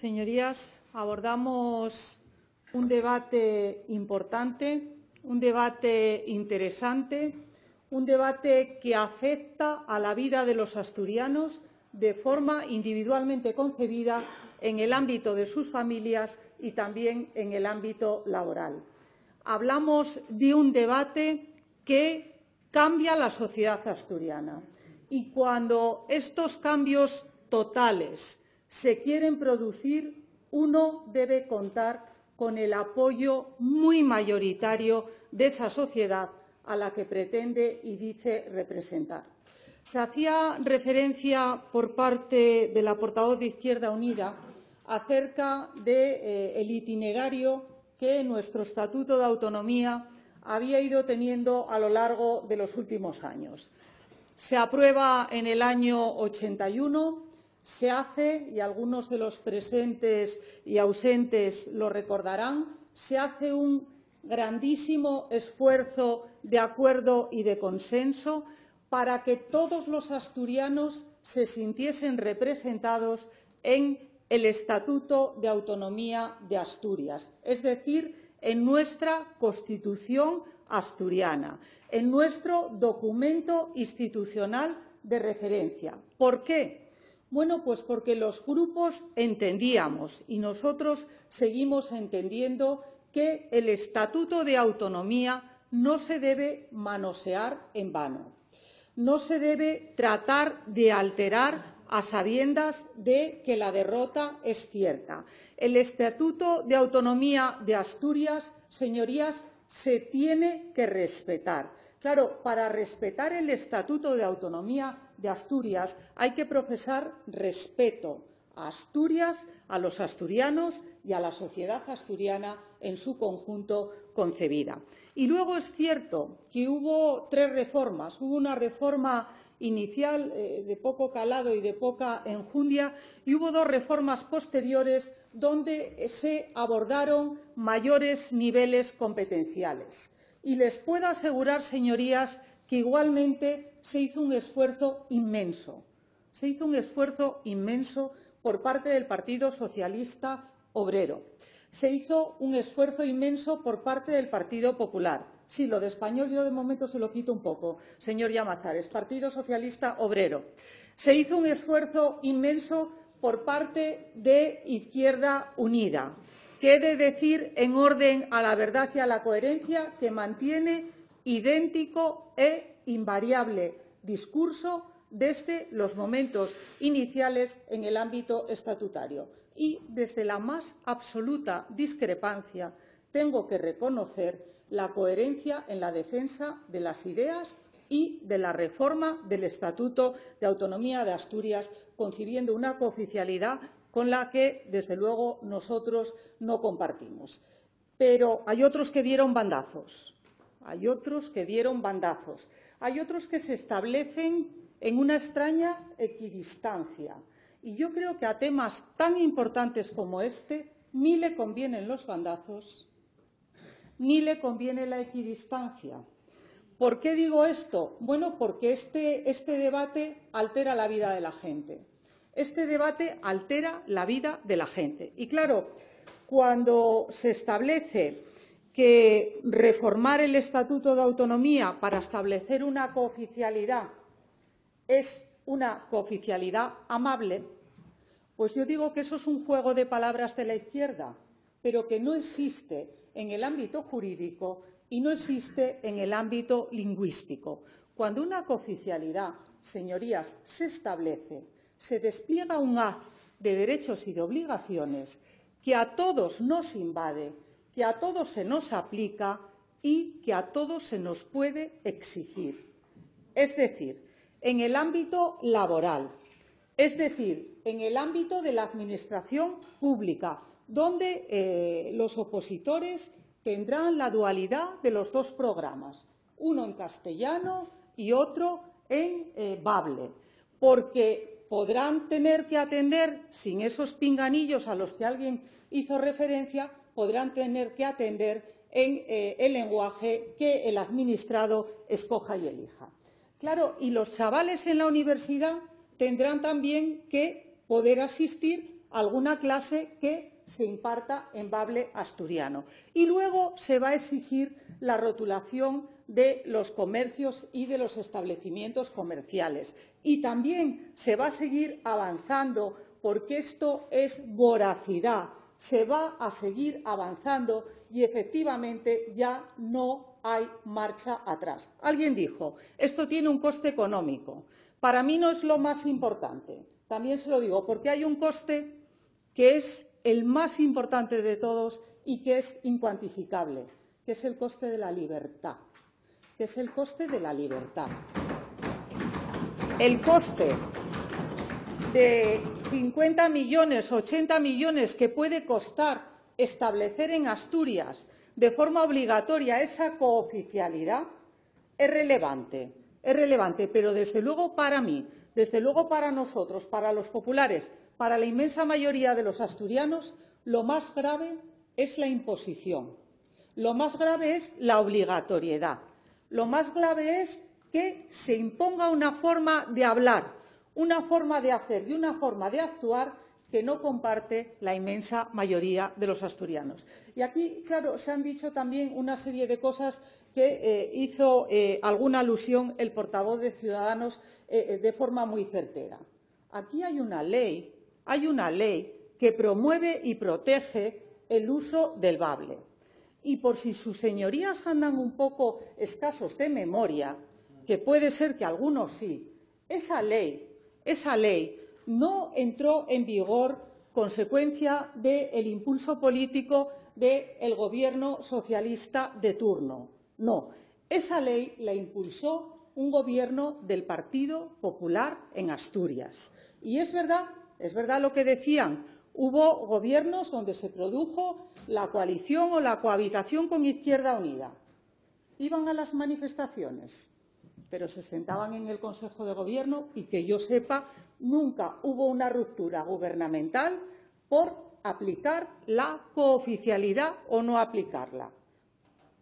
Señorías, abordamos un debate importante, un debate interesante, un debate que afecta a la vida de los asturianos de forma individualmente concebida en el ámbito de sus familias y también en el ámbito laboral. Hablamos de un debate que cambia la sociedad asturiana y cuando estos cambios totales se quieren producir, uno debe contar con el apoyo muy mayoritario de esa sociedad a la que pretende y dice representar. Se hacía referencia por parte de la portavoz de Izquierda Unida acerca del itinerario que nuestro Estatuto de Autonomía había ido teniendo a lo largo de los últimos años. Se aprueba en el año 81, se hace, y algunos de los presentes y ausentes lo recordarán, se hace un grandísimo esfuerzo de acuerdo y de consenso para que todos los asturianos se sintiesen representados en el Estatuto de Autonomía de Asturias, es decir, en nuestra Constitución asturiana, en nuestro documento institucional de referencia. ¿Por qué? Bueno, pues porque los grupos entendíamos y nosotros seguimos entendiendo que el Estatuto de Autonomía no se debe manosear en vano, no se debe tratar de alterar a sabiendas de que la derrota es cierta. El Estatuto de Autonomía de Asturias, señorías, se tiene que respetar. Claro, para respetar el Estatuto de Autonomía de Asturias hay que profesar respeto a Asturias, a los asturianos y a la sociedad asturiana en su conjunto concebida. Y luego es cierto que hubo tres reformas. Hubo una reforma inicial de poco calado y de poca enjundia y hubo dos reformas posteriores donde se abordaron mayores niveles competenciales. Y les puedo asegurar, señorías, que igualmente se hizo un esfuerzo inmenso. Se hizo un esfuerzo inmenso por parte del Partido Socialista Obrero. Se hizo un esfuerzo inmenso por parte del Partido Popular. Sí, lo de español yo de momento se lo quito un poco, señor Llamazares. Partido Socialista Obrero. Se hizo un esfuerzo inmenso por parte de Izquierda Unida, que he de decir, en orden a la verdad y a la coherencia, que mantiene idéntico e invariable discurso desde los momentos iniciales en el ámbito estatutario. Y desde la más absoluta discrepancia tengo que reconocer la coherencia en la defensa de las ideas y de la reforma del Estatuto de Autonomía de Asturias, concibiendo una cooficialidad con la que, desde luego, nosotros no compartimos. Pero hay otros que dieron bandazos, hay otros que dieron bandazos, hay otros que se establecen en una extraña equidistancia. Y yo creo que a temas tan importantes como este ni le convienen los bandazos, ni le conviene la equidistancia. ¿Por qué digo esto? Bueno, porque este debate altera la vida de la gente. Este debate altera la vida de la gente. Y claro, cuando se establece que reformar el Estatuto de Autonomía para establecer una cooficialidad es una cooficialidad amable, pues yo digo que eso es un juego de palabras de la izquierda, pero que no existe en el ámbito jurídico y no existe en el ámbito lingüístico. Cuando una cooficialidad, señorías, se establece, se despliega un haz de derechos y de obligaciones que a todos nos invade, que a todos se nos aplica y que a todos se nos puede exigir. Es decir, en el ámbito laboral, es decir, en el ámbito de la administración pública, donde los opositores tendrán la dualidad de los dos programas, uno en castellano y otro en bable, porque podrán tener que atender, sin esos pinganillos a los que alguien hizo referencia, podrán tener que atender en el lenguaje que el administrado escoja y elija. Claro, y los chavales en la universidad tendrán también que poder asistir alguna clase que se imparta en bable asturiano. Y luego se va a exigir la rotulación de los comercios y de los establecimientos comerciales. Y también se va a seguir avanzando, porque esto es voracidad. Se va a seguir avanzando y, efectivamente, ya no hay marcha atrás. Alguien dijo, esto tiene un coste económico. Para mí no es lo más importante. También se lo digo, porque hay un coste que es el más importante de todos y que es incuantificable, que es el coste de la libertad. Que es el coste de la libertad. El coste de 50 millones, 80 millones que puede costar establecer en Asturias de forma obligatoria esa cooficialidad es relevante, pero desde luego para mí, desde luego para nosotros, para los populares, para la inmensa mayoría de los asturianos, lo más grave es la imposición, lo más grave es la obligatoriedad, lo más grave es que se imponga una forma de hablar, una forma de hacer y una forma de actuar que no comparte la inmensa mayoría de los asturianos. Y aquí, claro, se han dicho también una serie de cosas que hizo alguna alusión el portavoz de Ciudadanos de forma muy certera. Aquí hay una ley que promueve y protege el uso del bable. Y por si sus señorías andan un poco escasos de memoria, que puede ser que algunos sí, esa ley no entró en vigor consecuencia del impulso político del Gobierno socialista de turno. No, esa ley la impulsó un gobierno del Partido Popular en Asturias. Y es verdad lo que decían, hubo gobiernos donde se produjo la coalición o la cohabitación con Izquierda Unida. Iban a las manifestaciones, pero se sentaban en el Consejo de Gobierno y, que yo sepa, nunca hubo una ruptura gubernamental por aplicar la cooficialidad o no aplicarla.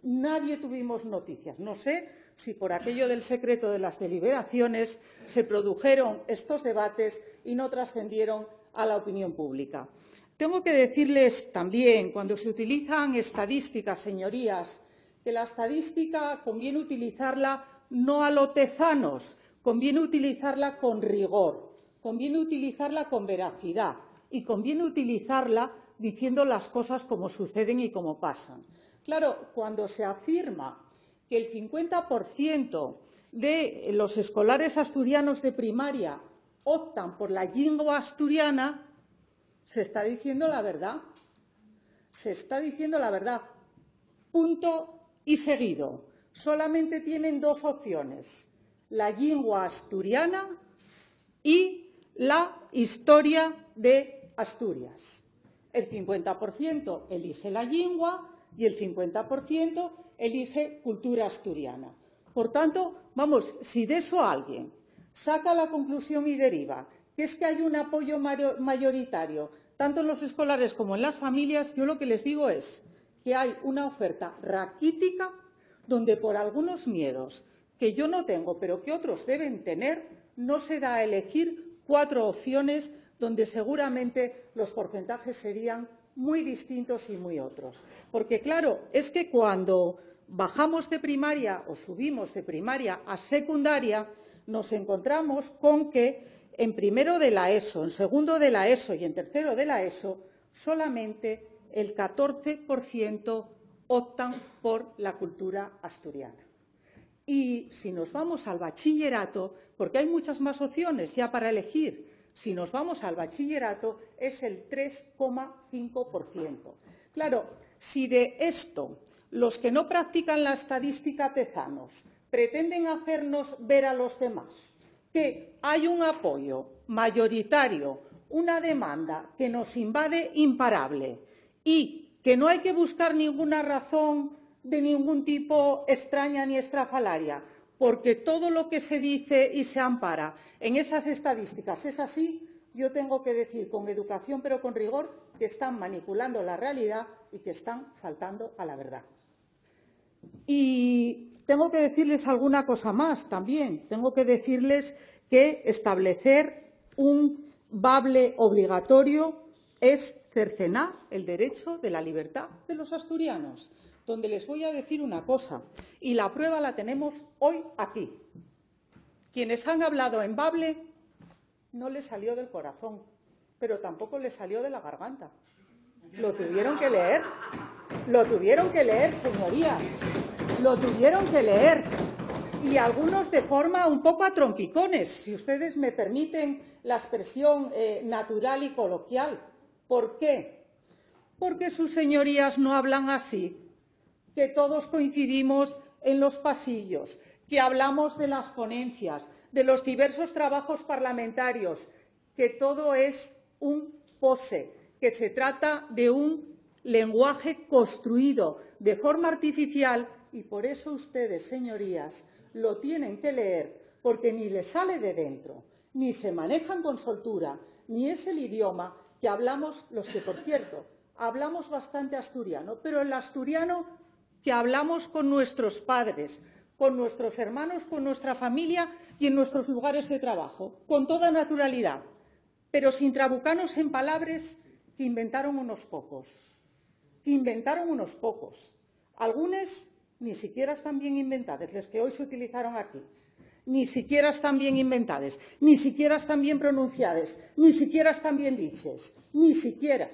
Nadie tuvimos noticias. No sé si por aquello del secreto de las deliberaciones se produjeron estos debates y no trascendieron a la opinión pública. Tengo que decirles también, cuando se utilizan estadísticas, señorías, que la estadística conviene utilizarla no a lo tezanos, conviene utilizarla con rigor, conviene utilizarla con veracidad y conviene utilizarla diciendo las cosas como suceden y como pasan. Claro, cuando se afirma que el 50% de los escolares asturianos de primaria optan por la lengua asturiana, se está diciendo la verdad. Se está diciendo la verdad. Punto y seguido. Solamente tienen dos opciones: la lengua asturiana y la historia de Asturias. El 50% elige la lengua y el 50% elige cultura asturiana. Por tanto, vamos, si de eso alguien saca la conclusión y deriva que es que hay un apoyo mayoritario tanto en los escolares como en las familias, yo lo que les digo es que hay una oferta raquítica donde, por algunos miedos que yo no tengo pero que otros deben tener, no se da a elegir 4 opciones donde seguramente los porcentajes serían muy distintos y muy otros. Porque, claro, es que cuando bajamos de primaria o subimos de primaria a secundaria, nos encontramos con que en primero de la ESO, en segundo de la ESO y en tercero de la ESO, solamente el 14% optan por la cultura asturiana. Y si nos vamos al bachillerato, porque hay muchas más opciones ya para elegir, si nos vamos al bachillerato es el 3,5%. Claro, si de esto los que no practican la estadística tezanos pretenden hacernos ver a los demás que hay un apoyo mayoritario, una demanda que nos invade imparable y que no hay que buscar ninguna razón de ningún tipo extraña ni estrafalaria, porque todo lo que se dice y se ampara en esas estadísticas es así, yo tengo que decir con educación pero con rigor que están manipulando la realidad y que están faltando a la verdad. Y tengo que decirles alguna cosa más también. Tengo que decirles que establecer un bable obligatorio es cercenar el derecho de la libertad de los asturianos, donde les voy a decir una cosa, y la prueba la tenemos hoy aquí. Quienes han hablado en bable no les salió del corazón, pero tampoco les salió de la garganta. Lo tuvieron que leer. Lo tuvieron que leer, señorías. Lo tuvieron que leer. Y algunos de forma un poco a trompicones, si ustedes me permiten la expresión natural y coloquial. ¿Por qué? Porque sus señorías no hablan así, que todos coincidimos en los pasillos, que hablamos de las ponencias, de los diversos trabajos parlamentarios, que todo es un pose, que se trata de un lenguaje construido de forma artificial y por eso ustedes, señorías, lo tienen que leer porque ni les sale de dentro, ni se manejan con soltura, ni es el idioma que hablamos los que, por cierto, hablamos bastante asturiano, pero el asturiano que hablamos con nuestros padres, con nuestros hermanos, con nuestra familia y en nuestros lugares de trabajo, con toda naturalidad, pero sin trabucanos en palabras que inventaron unos pocos. Algunas ni siquiera están bien inventadas, las que hoy se utilizaron aquí. Ni siquiera están bien inventadas, ni siquiera están bien pronunciadas, ni siquiera están bien dichas, ni siquiera.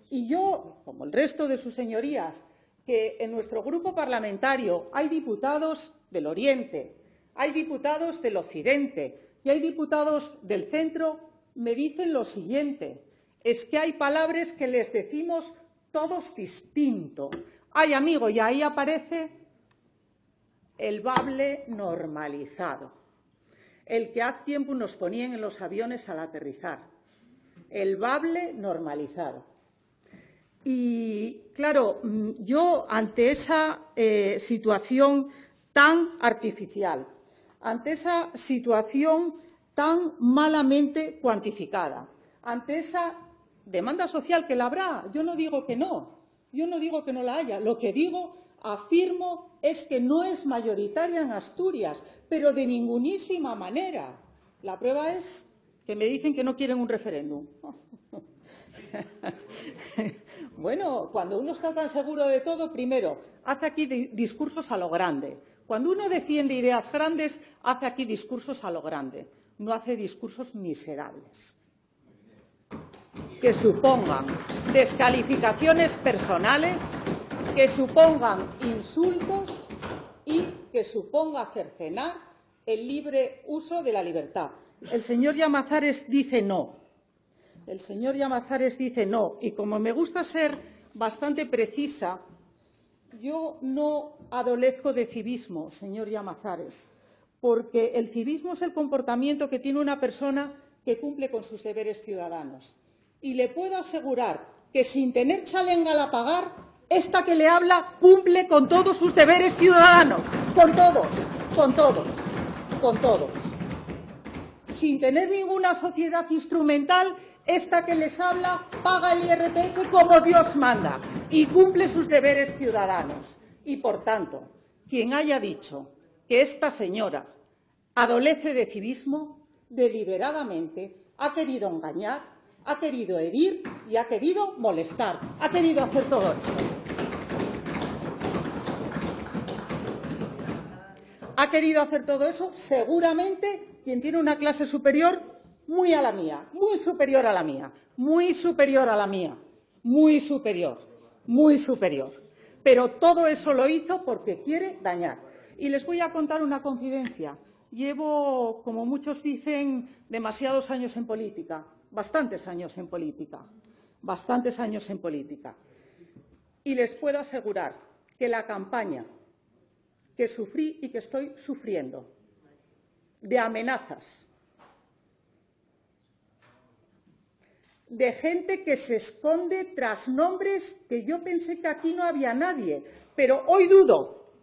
Y yo, como el resto de sus señorías, que en nuestro grupo parlamentario hay diputados del Oriente, hay diputados del Occidente y hay diputados del Centro, me dicen lo siguiente, es que hay palabras que les decimos todos distinto. Ay, amigo, y ahí aparece el bable normalizado, el que hace tiempo nos ponían en los aviones al aterrizar, el bable normalizado. Y, claro, yo ante esa situación tan artificial, ante esa situación tan malamente cuantificada, ante esa demanda social que la habrá, yo no digo que no, yo no digo que no la haya, lo que digo, afirmo, es que no es mayoritaria en Asturias, pero de ningunísima manera. La prueba es que me dicen que no quieren un referéndum. Bueno, cuando uno está tan seguro de todo, primero, hace aquí discursos a lo grande. Cuando uno defiende ideas grandes, hace aquí discursos a lo grande. No hace discursos miserables que supongan descalificaciones personales, que supongan insultos y que suponga cercenar el libre uso de la libertad. El señor Llamazares dice no. El señor Llamazares dice no. Y como me gusta ser bastante precisa, yo no adolezco de civismo, señor Llamazares, porque el civismo es el comportamiento que tiene una persona que cumple con sus deberes ciudadanos. Y le puedo asegurar que sin tener chalenga a pagar, esta que le habla cumple con todos sus deberes ciudadanos, con todos, con todos, con todos. Sin tener ninguna sociedad instrumental, esta que les habla paga el IRPF como Dios manda y cumple sus deberes ciudadanos. Y, por tanto, quien haya dicho que esta señora adolece de civismo, deliberadamente ha querido engañar, ha querido herir y ha querido molestar. Ha querido hacer todo eso. Ha querido hacer todo eso, seguramente, quien tiene una clase superior muy a la mía, muy superior a la mía, muy superior a la mía, muy superior, muy superior. Pero todo eso lo hizo porque quiere dañar. Y les voy a contar una confidencia. Llevo, como muchos dicen, demasiados años en política. Bastantes años en política, bastantes años en política. Y les puedo asegurar que la campaña que sufrí y que estoy sufriendo de amenazas, de gente que se esconde tras nombres que yo pensé que aquí no había nadie, pero hoy dudo,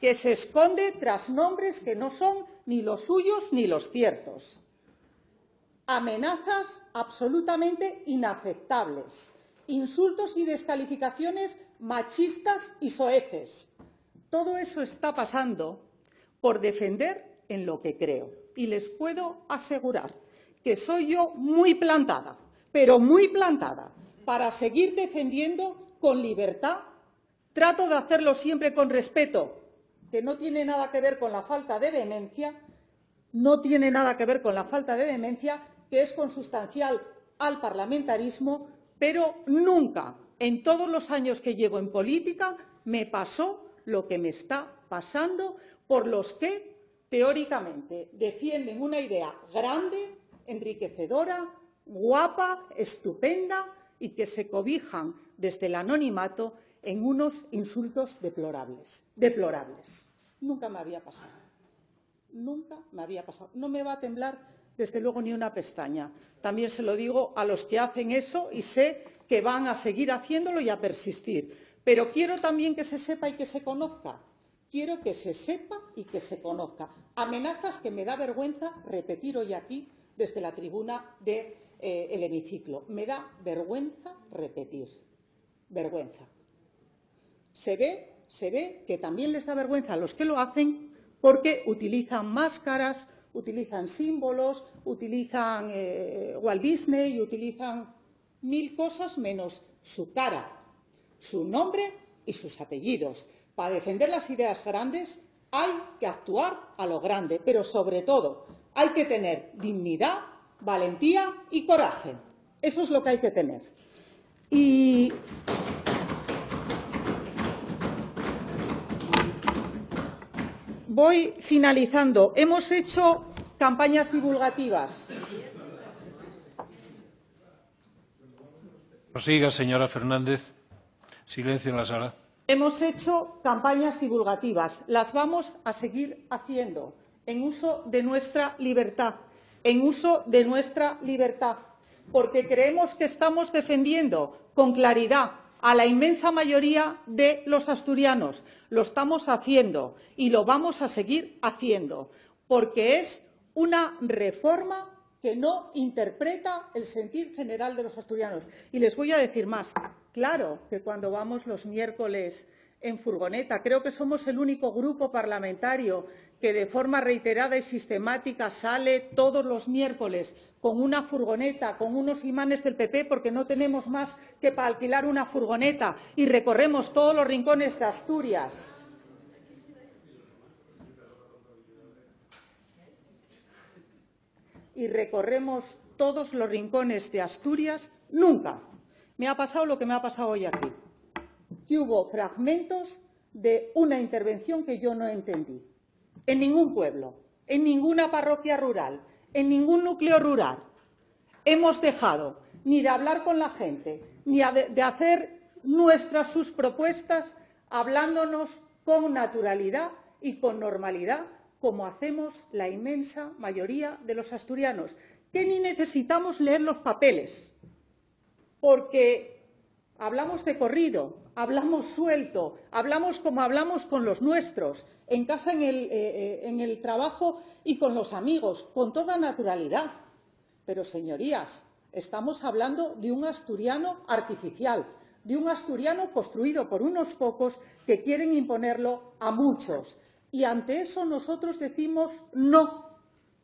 que se esconde tras nombres que no son ni los suyos ni los ciertos. Amenazas absolutamente inaceptables, insultos y descalificaciones machistas y soeces. Todo eso está pasando por defender en lo que creo. Y les puedo asegurar que soy yo muy plantada, pero muy plantada, para seguir defendiendo con libertad. Trato de hacerlo siempre con respeto, que no tiene nada que ver con la falta de vehemencia, que es consustancial al parlamentarismo, pero nunca, en todos los años que llevo en política, me pasó lo que me está pasando por los que, teóricamente, defienden una idea grande, enriquecedora, guapa, estupenda y que se cobijan desde el anonimato en unos insultos deplorables. Nunca me había pasado. No me va a temblar, desde luego, ni una pestaña. También se lo digo a los que hacen eso y sé que van a seguir haciéndolo y a persistir. Pero quiero también que se sepa y que se conozca. Quiero que se sepa y que se conozca. Amenazas que me da vergüenza repetir hoy aquí desde la tribuna del hemiciclo. Me da vergüenza repetir. Vergüenza. Se ve que también les da vergüenza a los que lo hacen porque utilizan máscaras, utilizan símbolos, utilizan Walt Disney, utilizan 1000 cosas menos su cara, su nombre y sus apellidos. Para defender las ideas grandes hay que actuar a lo grande, pero sobre todo hay que tener dignidad, valentía y coraje. Eso es lo que hay que tener. Y voy finalizando. Hemos hecho campañas divulgativas. Prosiga, señora Fernández. Silencio en la sala. Hemos hecho campañas divulgativas. Las vamos a seguir haciendo en uso de nuestra libertad. Porque creemos que estamos defendiendo con claridad a la inmensa mayoría de los asturianos. Lo estamos haciendo y lo vamos a seguir haciendo, porque es una reforma que no interpreta el sentir general de los asturianos. Y les voy a decir más. Claro que cuando vamos los miércoles en furgoneta, creo que somos el único grupo parlamentario que de forma reiterada y sistemática sale todos los miércoles con una furgoneta, con unos imanes del PP, porque no tenemos más que para alquilar una furgoneta y recorremos todos los rincones de Asturias. Nunca me ha pasado lo que me ha pasado hoy aquí, que hubo fragmentos de una intervención que yo no entendí. En ningún pueblo, en ninguna parroquia rural, en ningún núcleo rural hemos dejado ni de hablar con la gente, ni de hacer nuestras sus propuestas, hablándonos con naturalidad y con normalidad, como hacemos la inmensa mayoría de los asturianos, que ni necesitamos leer los papeles, porque hablamos de corrido, hablamos suelto, hablamos como hablamos con los nuestros, en casa, en el trabajo y con los amigos, con toda naturalidad. Pero, señorías, estamos hablando de un asturiano artificial, de un asturiano construido por unos pocos que quieren imponerlo a muchos. Y ante eso nosotros decimos no,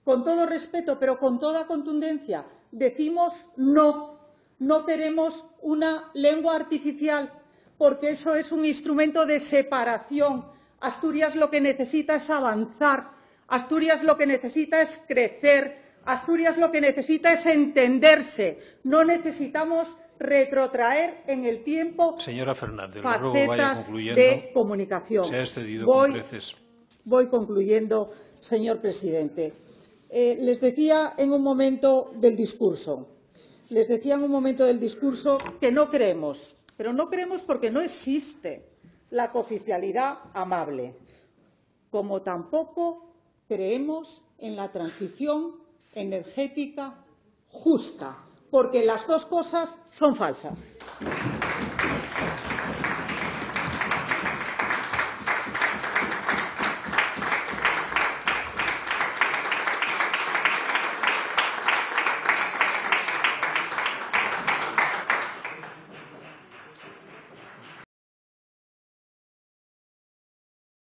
con todo respeto, pero con toda contundencia. Decimos no. No queremos una lengua artificial, porque eso es un instrumento de separación. Asturias lo que necesita es avanzar. Asturias lo que necesita es crecer. Asturias lo que necesita es entenderse. No necesitamos retrotraer en el tiempo Señora Fernández, facetas de comunicación. Se ha excedido con creces. Voy concluyendo, señor presidente. Les decía en un momento del discurso que no creemos, pero no creemos porque no existe la cooficialidad amable, como tampoco creemos en la transición energética justa, porque las dos cosas son falsas.